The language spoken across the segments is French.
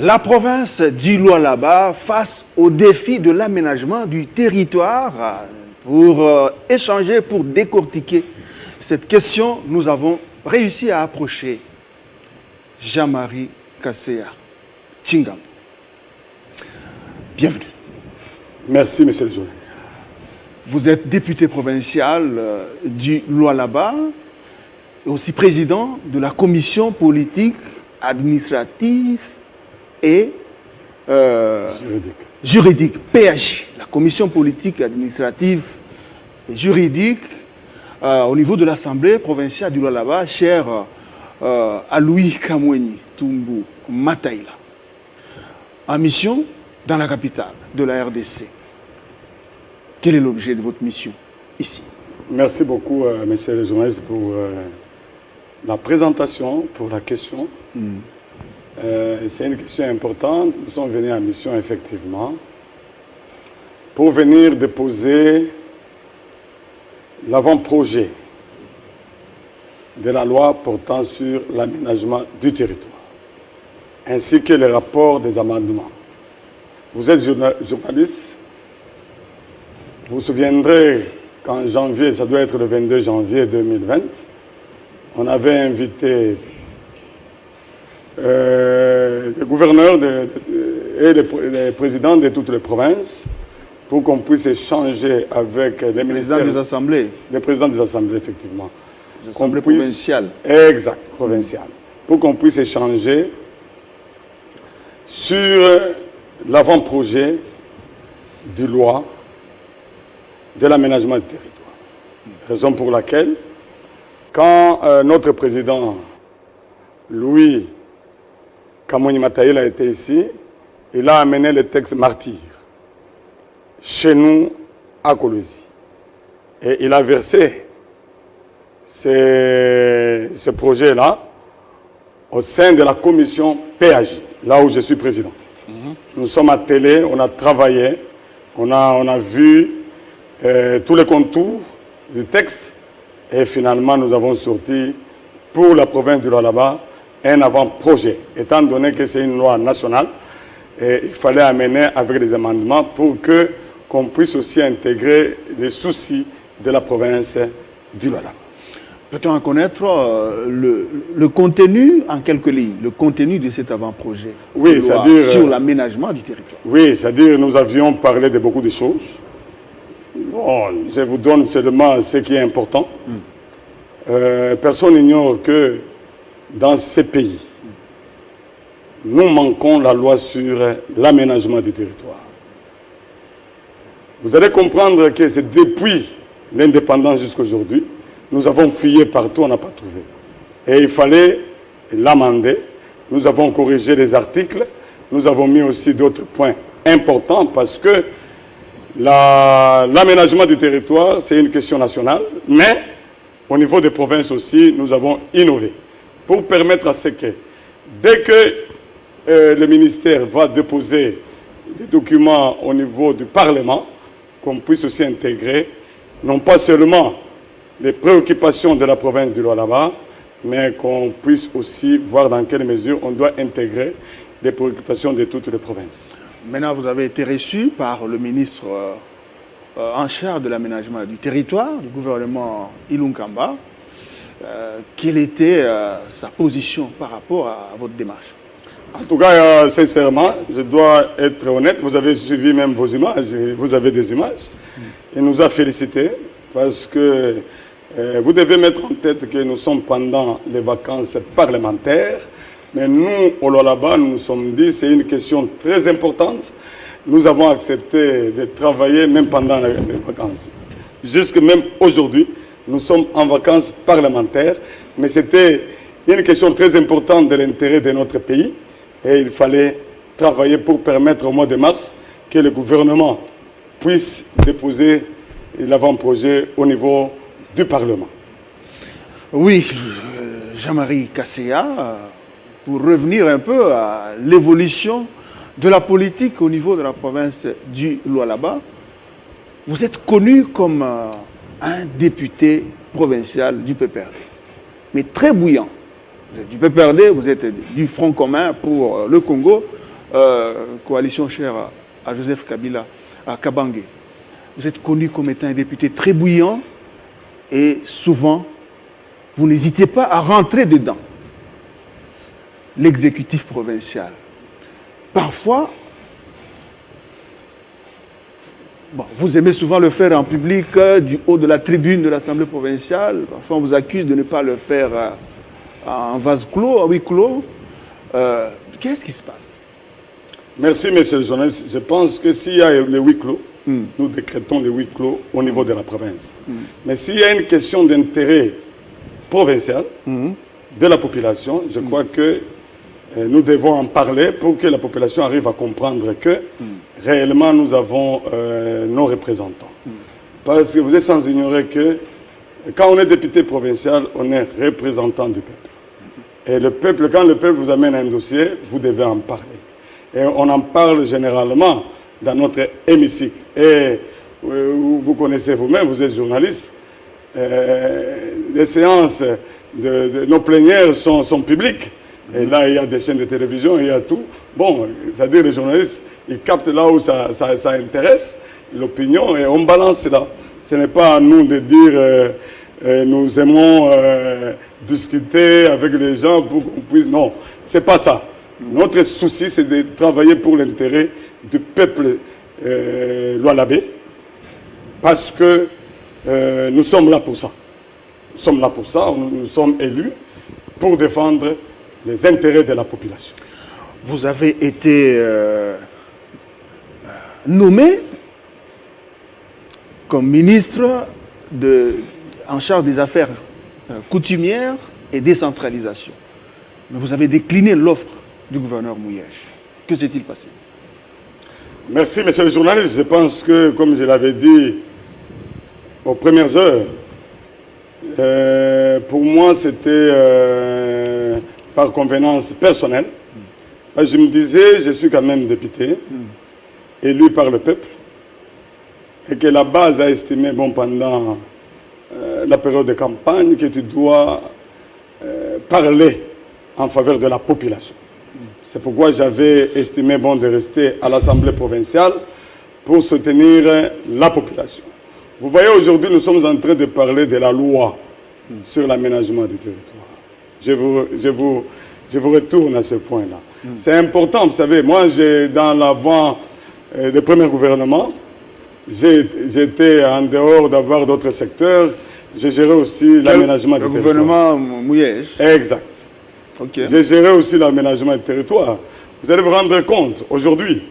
La province du Lualaba face au défi de l'aménagement du territoire. Pour échanger, pour décortiquer cette question, nous avons réussi à approcher Jean-Marie Kaseya Tshingam. Bienvenue. Merci, monsieur le journaliste. Vous êtes député provincial du Lualaba et aussi président de la commission politique, administrative et juridique, PAJ, la commission politique, administrative et juridique au niveau de l'Assemblée provinciale du Lualaba, cher à Louis Kamweni Tumbu Mataïla, en mission dans la capitale de la RDC. Quel est l'objet de votre mission ici? Merci beaucoup, monsieur le journaliste, pour la présentation, pour la question. C'est une question importante. Nous sommes venus en mission, effectivement, pour venir déposer l'avant-projet de la loi portant sur l'aménagement du territoire, ainsi que le rapport des amendements. Vous êtes journaliste. Vous vous souviendrez qu'en janvier, ça doit être le 22 janvier 2020, on avait invité les gouverneurs et les présidents de toutes les provinces pour qu'on puisse échanger avec les ministères. Des assemblées. Les présidents des assemblées, effectivement. Les assemblées provinciales. Exact, provinciales. Pour qu'on puisse échanger sur l'avant-projet de loi de l'aménagement du territoire. Raison pour laquelle, quand notre président Louis Kamweni Mataïla a été ici, il a amené le texte Martyr chez nous à Kolwezi. Et il a versé ce projet-là au sein de la commission PAJ, là où je suis président. Nous sommes attelés, on a travaillé, on a vu tous les contours du texte et finalement nous avons sorti pour la province du Lualaba un avant-projet. Étant donné que c'est une loi nationale, il fallait amener avec des amendements pour qu'on puisse aussi intégrer les soucis de la province du Lualaba. Peut-on en connaître le contenu en quelques lignes, le contenu de cet avant-projet sur l'aménagement du territoire? Oui, c'est-à-dire nous avions parlé de beaucoup de choses. Bon, je vous donne seulement ce qui est important. Personne n'ignore que dans ces pays, nous manquons la loi sur l'aménagement du territoire. Vous allez comprendre que c'est depuis l'indépendance jusqu'à aujourd'hui, nous avons fouillé partout, on n'a pas trouvé. Et il fallait l'amender. Nous avons corrigé les articles. Nous avons mis aussi d'autres points importants parce que l'aménagement du territoire, c'est une question nationale. Mais au niveau des provinces aussi, nous avons innové pour permettre à ce que, dès que le ministère va déposer des documents au niveau du Parlement, qu'on puisse aussi intégrer, non pas seulement les préoccupations de la province du Lualaba, mais qu'on puisse aussi voir dans quelle mesure on doit intégrer les préoccupations de toutes les provinces. Maintenant, vous avez été reçu par le ministre en charge de l'aménagement du territoire du gouvernement Ilunkamba. Quelle était sa position par rapport à votre démarche? En tout cas, sincèrement, je dois être honnête, vous avez suivi même vos images, vous avez des images. Il nous a félicités parce que vous devez mettre en tête que nous sommes pendant les vacances parlementaires, mais nous, au Lualaba, nous nous sommes dit que c'est une question très importante. Nous avons accepté de travailler même pendant les vacances. Jusque même aujourd'hui, nous sommes en vacances parlementaires, mais c'était une question très importante de l'intérêt de notre pays et il fallait travailler pour permettre au mois de mars que le gouvernement puisse déposer l'avant-projet au niveau du Parlement. Oui, Jean-Marie Kaseya, pour revenir un peu à l'évolution de la politique au niveau de la province du Lualaba, vous êtes connu comme un député provincial du PPRD, mais très bouillant. Vous êtes du PPRD, vous êtes du Front commun pour le Congo, coalition chère à Joseph Kabila, à Kabange. Vous êtes connu comme étant un député très bouillant et souvent, vous n'hésitez pas à rentrer dedans. L'exécutif provincial. Parfois, bon, vous aimez souvent le faire en public, du haut de la tribune de l'Assemblée provinciale. Parfois, on vous accuse de ne pas le faire en vase clos, à huis clos. Qu'est-ce qui se passe? Merci, monsieur le journaliste. Je pense que s'il y a les huis clos, nous décrétons les huis clos au niveau de la province. Mais s'il y a une question d'intérêt provincial de la population, je crois que nous devons en parler pour que la population arrive à comprendre que réellement nous avons nos représentants. Parce que vous êtes sans ignorer que quand on est député provincial, on est représentant du peuple. Et le peuple, quand le peuple vous amène un dossier, vous devez en parler. Et on en parle généralement dans notre hémicycle. Et vous connaissez vous-même, vous êtes journaliste, les séances de nos plénières sont publiques. Et là, il y a des chaînes de télévision, il y a tout. Bon, c'est-à-dire les journalistes, ils captent là où ça intéresse, l'opinion, et on balance cela. Ce n'est pas à nous de dire nous aimons discuter avec les gens pour qu'on puisse... Non, ce n'est pas ça. Notre souci, c'est de travailler pour l'intérêt du peuple Lualabé, parce que nous sommes là pour ça. Nous sommes là pour ça, nous sommes élus pour défendre les intérêts de la population. Vous avez été nommé comme ministre en charge des affaires coutumières et décentralisation. Mais vous avez décliné l'offre du gouverneur Mouyèche. Que s'est-il passé? Merci, monsieur le journaliste. Je pense que, comme je l'avais dit aux premières heures, pour moi, c'était par convenance personnelle. Je me disais, je suis quand même député, élu par le peuple, et que la base a estimé, bon, pendant la période de campagne, que tu dois parler en faveur de la population. C'est pourquoi j'avais estimé bon de rester à l'Assemblée provinciale pour soutenir la population. Vous voyez, aujourd'hui, nous sommes en train de parler de la loi sur l'aménagement du territoire. Je vous retourne à ce point-là. C'est important, vous savez, moi, dans l'avant du premier gouvernement, j'étais en dehors d'avoir d'autres secteurs, j'ai géré aussi l'aménagement du territoire. Le gouvernement Mouyèche. Exact. Okay. J'ai géré aussi l'aménagement du territoire. Vous allez vous rendre compte, aujourd'hui,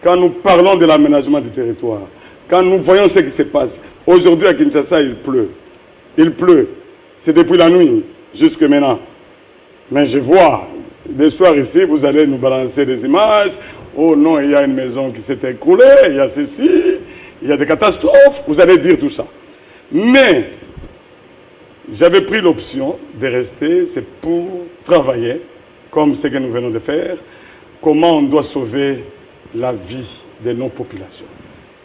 quand nous parlons de l'aménagement du territoire, quand nous voyons ce qui se passe, aujourd'hui à Kinshasa, il pleut. Il pleut. C'est depuis la nuit jusque maintenant. Mais je vois, le soir ici, vous allez nous balancer des images. Oh non, il y a une maison qui s'est écroulée, il y a ceci, il y a des catastrophes. Vous allez dire tout ça. Mais j'avais pris l'option de rester, c'est pour travailler, comme ce que nous venons de faire, comment on doit sauver la vie de nos populations.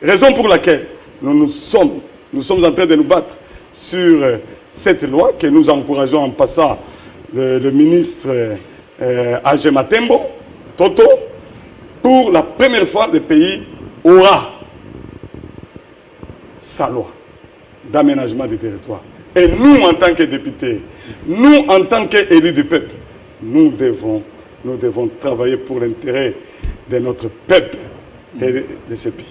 Raison pour laquelle nous sommes en train de nous battre sur cette loi que nous encourageons en passant le ministre Agé Matembo, Toto, pour la première fois le pays aura sa loi d'aménagement du territoire. Et nous, en tant que députés, nous, en tant qu'élus du peuple, nous devons travailler pour l'intérêt de notre peuple et de ce pays.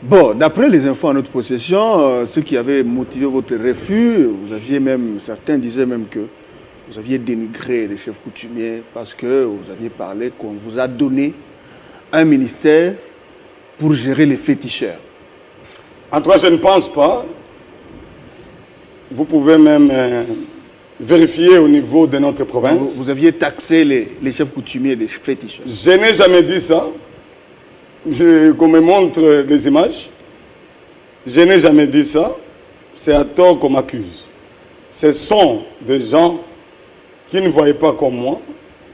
Bon, d'après les infos en notre possession, ce qui avait motivé votre refus, vous aviez même, certains disaient même que vous aviez dénigré les chefs coutumiers parce que vous aviez parlé qu'on vous a donné un ministère pour gérer les féticheurs. En tout cas, je ne pense pas. Vous pouvez même vérifier au niveau de notre province. Vous aviez taxé les chefs coutumiers des féticheurs. Je n'ai jamais dit ça. Qu'on me montre les images. Je n'ai jamais dit ça. C'est à tort qu'on m'accuse. Ce sont des gens qui ne voyaient pas comme moi,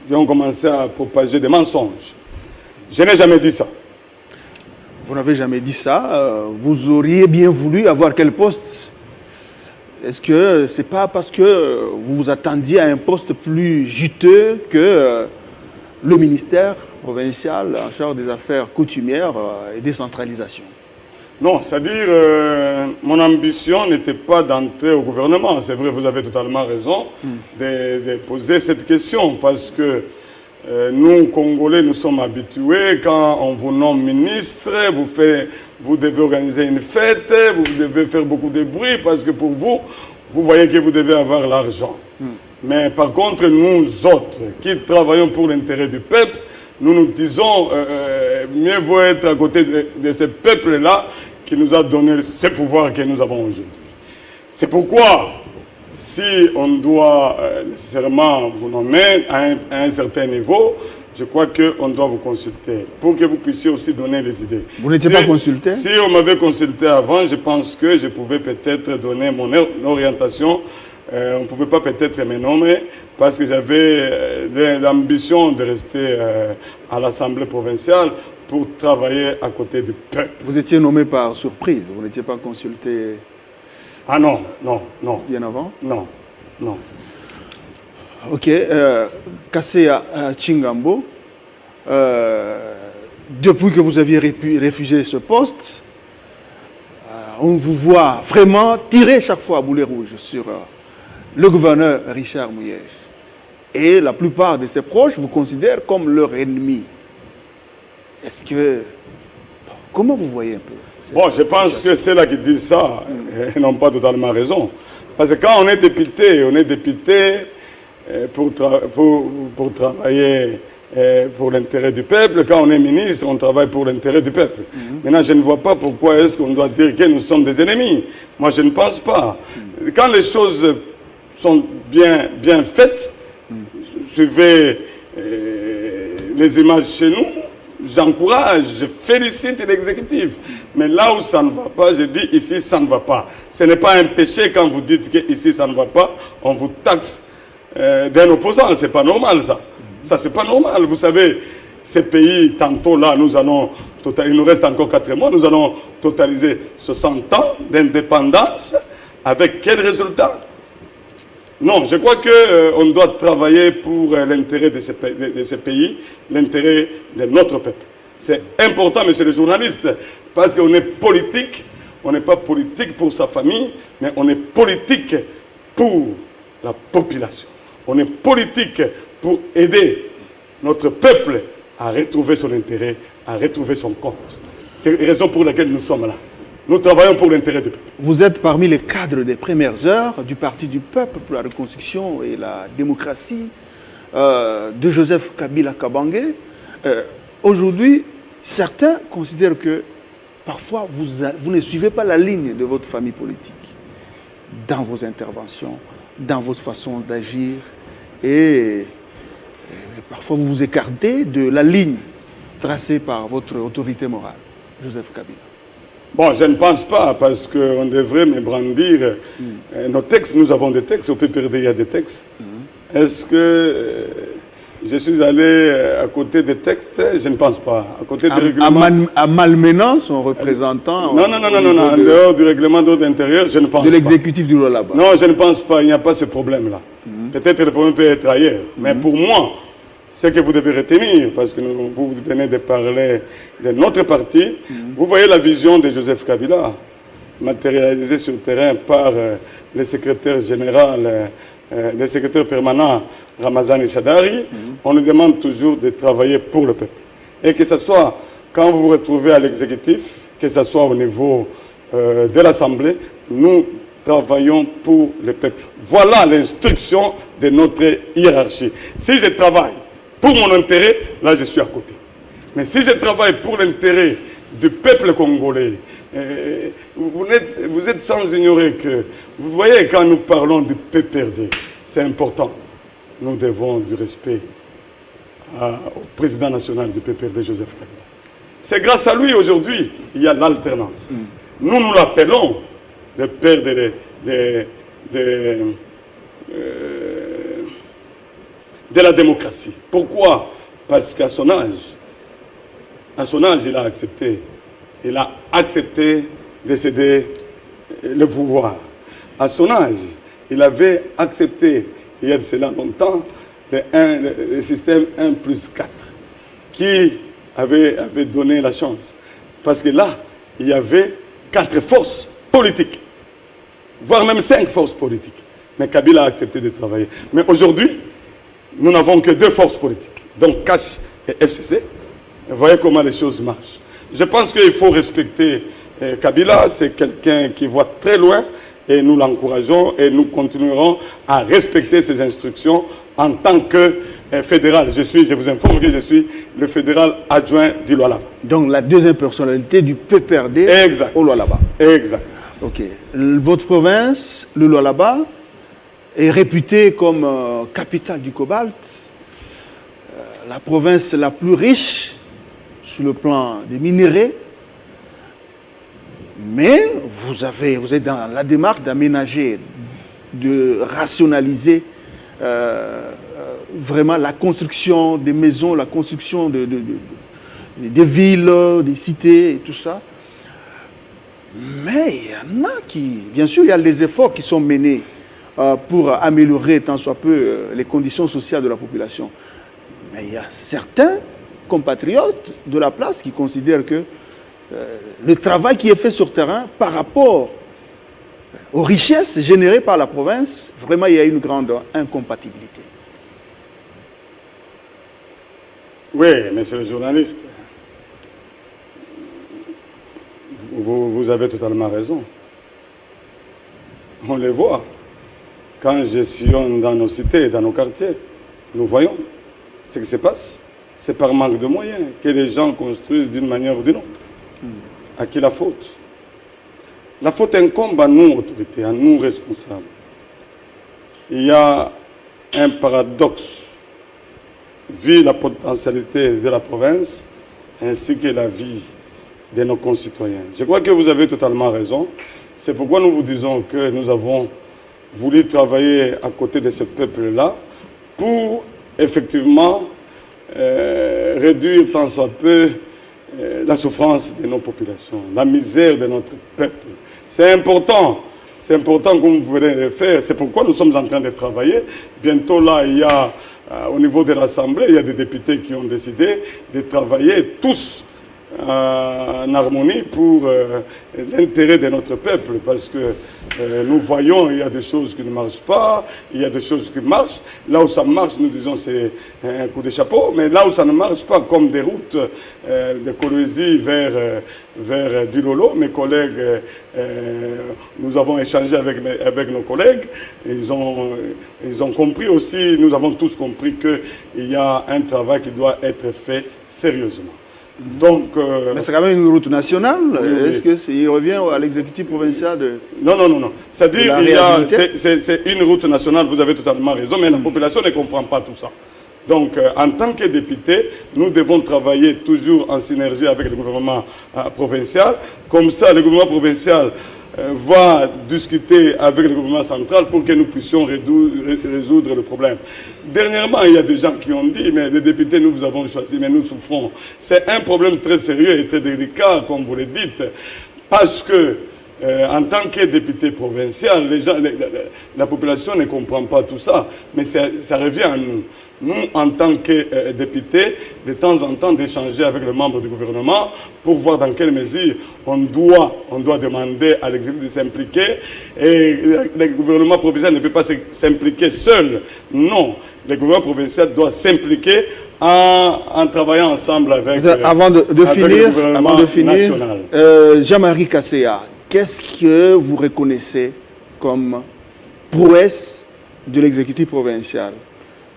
qui ont commencé à propager des mensonges. Je n'ai jamais dit ça. Vous n'avez jamais dit ça. Vous auriez bien voulu avoir quel poste? Est-ce que ce n'est pas parce que vous vous attendiez à un poste plus juteux que le ministère provincial en charge des affaires coutumières et décentralisation. Non, c'est-à-dire, mon ambition n'était pas d'entrer au gouvernement. C'est vrai, vous avez totalement raison de poser cette question, parce que nous, Congolais, nous sommes habitués, quand on vous nomme ministre, vous devez organiser une fête, vous devez faire beaucoup de bruit, parce que pour vous, vous voyez que vous devez avoir l'argent. Mais par contre, nous autres, qui travaillons pour l'intérêt du peuple, nous nous disons, mieux vaut être à côté de ce peuple-là qui nous a donné ce pouvoir que nous avons aujourd'hui. C'est pourquoi, si on doit nécessairement vous nommer à un certain niveau, je crois qu'on doit vous consulter pour que vous puissiez aussi donner les idées. Vous n'étiez pas consulté? Si on m'avait consulté avant, je pense que je pouvais peut-être donner mon orientation. On ne pouvait pas peut-être me nommer parce que j'avais l'ambition de rester à l'Assemblée provinciale pour travailler à côté du peuple. Vous étiez nommé par surprise, vous n'étiez pas consulté? Ah non, non, non. Bien avant? Non, non. Ok, Kasséa Tchingambo, depuis que vous aviez refusé ce poste, on vous voit vraiment tirer chaque fois à boulet rouge sur le gouverneur Richard Mouyej. Et la plupart de ses proches vous considèrent comme leur ennemi. Est-ce que... Comment vous voyez un peu bon, je pense que c'est là qui disent ça, ils n'ont pas totalement raison. Parce que quand on est député pour travailler pour l'intérêt du peuple. Quand on est ministre, on travaille pour l'intérêt du peuple. Maintenant, je ne vois pas pourquoi est-ce qu'on doit dire que nous sommes des ennemis. Moi, je ne pense pas. Quand les choses sont bien faites, suivez les images chez nous, j'encourage, je félicite l'exécutif. Mais là où ça ne va pas, je dis ici, ça ne va pas. Ce n'est pas un péché quand vous dites que ici, ça ne va pas, on vous taxe d'un opposant. Ce n'est pas normal, ça. Ça, c'est pas normal. Vous savez, ces pays, tantôt là, il nous reste encore 4 mois, nous allons totaliser 60 ans d'indépendance. Avec quel résultat? Non, je crois qu'on doit travailler pour l'intérêt de ces pays, l'intérêt de notre peuple. C'est important, monsieur le journaliste, parce qu'on est politique. On n'est pas politique pour sa famille, mais on est politique pour la population. On est politique pour aider notre peuple à retrouver son intérêt, à retrouver son compte. C'est la raison pour laquelle nous sommes là. Nous travaillons pour l'intérêt du peuple. Vous êtes parmi les cadres des premières heures du Parti du Peuple pour la Reconstruction et la Démocratie de Joseph Kabila Kabange. Aujourd'hui, certains considèrent que parfois vous ne suivez pas la ligne de votre famille politique dans vos interventions, dans votre façon d'agir et parfois vous vous écartez de la ligne tracée par votre autorité morale, Joseph Kabila. Bon, je ne pense pas, parce qu'on devrait me brandir nos textes. Nous avons des textes, au PPRD, il y a des textes. Est-ce que je suis allé à côté des textes? Je ne pense pas. À côté du règlement... En malmenant son représentant... Non, en dehors du règlement d'ordre intérieur, je ne pense pas. De l'exécutif du là-bas. Non, je ne pense pas, il n'y a pas ce problème-là. Peut-être que le problème peut être ailleurs. Mais pour moi, ce que vous devez retenir, parce que vous venez de parler de notre parti, vous voyez la vision de Joseph Kabila, matérialisée sur le terrain par le secrétaire général, le secrétaire permanent Ramazani Chadari. On nous demande toujours de travailler pour le peuple. Et que ce soit quand vous vous retrouvez à l'exécutif, que ce soit au niveau de l'Assemblée, nous travaillons pour le peuple. Voilà l'instruction de notre hiérarchie. Si je travaille pour mon intérêt, là je suis à côté. Mais si je travaille pour l'intérêt du peuple congolais, vous êtes sans ignorer que, vous voyez, quand nous parlons du PPRD, c'est important. Nous devons du respect au président national du PPRD, Joseph Kabila. C'est grâce à lui aujourd'hui, il y a l'alternance. Nous l'appelons le père de la démocratie. Pourquoi? Parce qu'à son âge, il a accepté de céder le pouvoir. À son âge, il avait accepté, il y a de cela longtemps, le système 1+4. qui avait donné la chance. Parce que là, il y avait 4 forces politiques, voire même 5 forces politiques. Mais Kabila a accepté de travailler. Mais aujourd'hui, nous n'avons que 2 forces politiques, donc CACH et FCC. Vous voyez comment les choses marchent. Je pense qu'il faut respecter Kabila, c'est quelqu'un qui voit très loin et nous l'encourageons et nous continuerons à respecter ses instructions en tant que fédéral. Je vous informe que je suis le fédéral adjoint du Lualaba. Donc la deuxième personnalité du PPRD au Lualaba. Exact. Ok. Votre province, le Lualaba, est réputée comme capitale du cobalt, la province la plus riche sur le plan des minéraux. Mais vous êtes dans la démarche d'aménager, de rationaliser vraiment la construction des maisons, la construction des villes, des cités et tout ça. Mais il y en a qui, bien sûr, il y a des efforts qui sont menés pour améliorer tant soit peu les conditions sociales de la population. Mais il y a certains compatriotes de la place qui considèrent que le travail qui est fait sur terrain par rapport aux richesses générées par la province, vraiment il y a une grande incompatibilité. Oui, monsieur le journaliste, vous avez totalement raison. On les voit. Quand je sillonne dans nos cités, dans nos quartiers, nous voyons ce qui se passe. C'est par manque de moyens que les gens construisent d'une manière ou d'une autre. À qui la faute? La faute incombe à nous, autorités, à nous, responsables. Il y a un paradoxe, vu la potentialité de la province, ainsi que la vie de nos concitoyens. Je crois que vous avez totalement raison. C'est pourquoi nous vous disons que nous avons voulu travailler à côté de ce peuple-là pour, effectivement, réduire tant soit peu la souffrance de nos populations, la misère de notre peuple. C'est important comme vous venez de le faire. C'est pourquoi nous sommes en train de travailler. Bientôt là, il y a, au niveau de l'Assemblée, il y a des députés qui ont décidé de travailler tous en harmonie pour l'intérêt de notre peuple, parce que nous voyons il y a des choses qui ne marchent pas, il y a des choses qui marchent. Là où ça marche, nous disons c'est un coup de chapeau, mais là où ça ne marche pas, comme des routes de Kolwezi vers Dilolo, mes collègues, nous avons échangé avec nos collègues, ils ont compris aussi, nous avons tous compris qu'il y a un travail qui doit être fait sérieusement. Donc, mais c'est quand même une route nationale. Oui, Est-ce qu'il revient à l'exécutif provincial de... Non. C'est-à-dire c'est une route nationale, vous avez totalement raison, mais la population ne comprend pas tout ça. Donc, en tant que député, nous devons travailler toujours en synergie avec le gouvernement provincial. Comme ça, le gouvernement provincial va discuter avec le gouvernement central pour que nous puissions résoudre le problème. Dernièrement, il y a des gens qui ont dit, mais les députés, nous vous avons choisi, mais nous souffrons. C'est un problème très sérieux et très délicat, comme vous le dites, parce que en tant que député provincial, la population ne comprend pas tout ça, mais ça revient à nous. Nous, en tant que députés, de temps en temps, d'échanger avec les membres du gouvernement pour voir dans quelle mesure on doit demander à l'exécutif de s'impliquer. Et le gouvernement provincial ne peut pas s'impliquer seul. Non, le gouvernement provincial doit s'impliquer en travaillant ensemble avec, avant de finir, national. Jean-Marie Kasséa, qu'est-ce que vous reconnaissez comme prouesse de l'exécutif provincial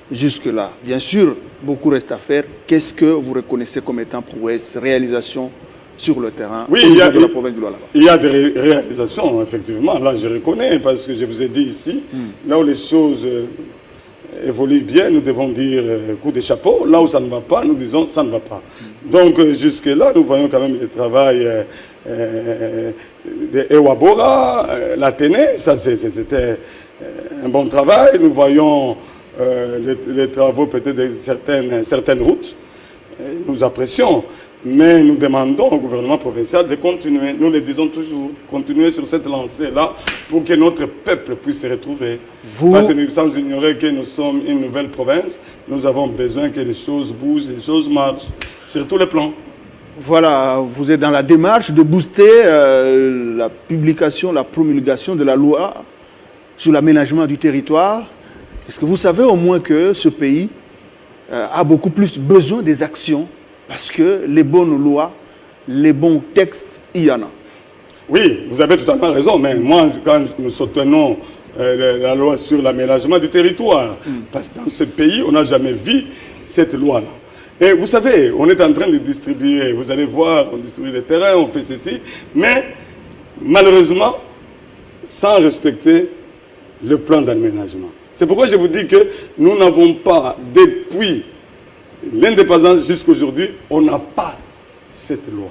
jusque-là? Bien sûr, beaucoup reste à faire. Qu'est-ce que vous reconnaissez comme étant prouesse, réalisation sur le terrain de la province du Lualaba? Il y a des réalisations, effectivement. Là, je reconnais, parce que je vous ai dit ici, là où les choses évoluent bien, nous devons dire coup de chapeau. Là où ça ne va pas, nous disons ça ne va pas. Donc, jusque-là, nous voyons quand même le travail de Ewabora, l'Athénée. Ça, c'était un bon travail. Nous voyons les travaux peut-être de certaines routes. Nous apprécions. Mais nous demandons au gouvernement provincial de continuer, nous le disons toujours, continuer sur cette lancée-là pour que notre peuple puisse se retrouver. Parce que sans ignorer que nous sommes une nouvelle province, nous avons besoin que les choses bougent, les choses marchent sur tous les plans. Voilà, vous êtes dans la démarche de booster la publication, la promulgation de la loi sur l'aménagement du territoire. Est-ce que vous savez au moins que ce pays a beaucoup plus besoin des actions parce que les bonnes lois, les bons textes, il y en a? Oui, vous avez totalement raison, mais moi, quand nous soutenons la loi sur l'aménagement du territoire, parce que dans ce pays, on n'a jamais vu cette loi-là. Et vous savez, on est en train de distribuer, vous allez voir, on distribue les terrains, on fait ceci, mais malheureusement, sans respecter le plan d'aménagement. C'est pourquoi je vous dis que nous n'avons pas, depuis l'indépendance jusqu'à aujourd'hui, on n'a pas cette loi.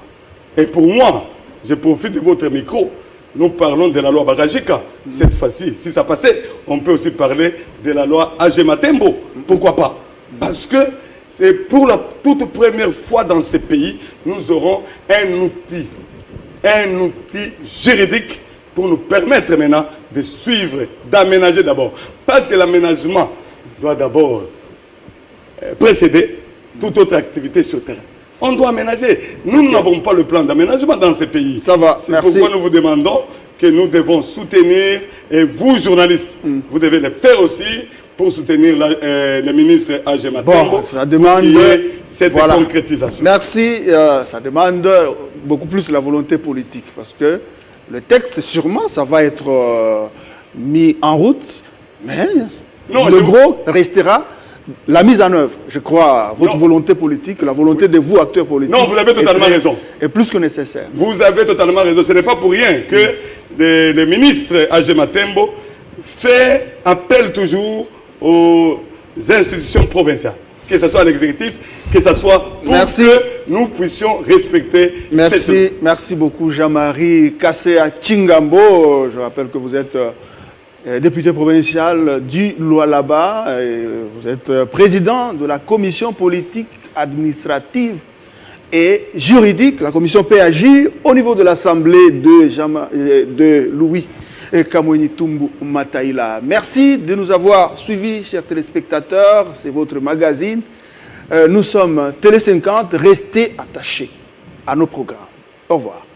Et pour moi, je profite de votre micro, nous parlons de la loi Bagajika. Cette fois-ci, si ça passait, on peut aussi parler de la loi Agematembo. Pourquoi pas? Parce que et pour la toute première fois dans ce pays, nous aurons un outil juridique pour nous permettre maintenant de suivre, d'aménager d'abord. Parce que l'aménagement doit d'abord précéder toute autre activité sur terrain. On doit aménager. Nous n'avons pas le plan d'aménagement dans ce pays. Ça va, merci. C'est pourquoi nous vous demandons que nous devons soutenir, et vous, journalistes, vous devez le faire aussi, pour soutenir le ministre Agematembo, ça demande cette concrétisation. Merci, ça demande beaucoup plus la volonté politique, parce que le texte, sûrement, ça va être mis en route, mais le gros restera la mise en œuvre. Je crois, votre volonté politique, la volonté de vous, acteurs politiques. Non, vous avez totalement raison. Est plus que nécessaire. Vous avez totalement raison. Ce n'est pas pour rien que le ministre Agematembo fait appel toujours aux institutions provinciales, que ce soit à l'exécutif, que ce soit pour que nous puissions respecter Merci beaucoup Jean-Marie Kassea Chingambo. Je rappelle que vous êtes député provincial du Lualaba, vous êtes président de la commission politique, administrative et juridique, la commission PAJ, au niveau de l'Assemblée de Louis Kamweni Tumbu Mataïla. Merci de nous avoir suivis, chers téléspectateurs. C'est votre magazine. Nous sommes Télé 50. Restez attachés à nos programmes. Au revoir.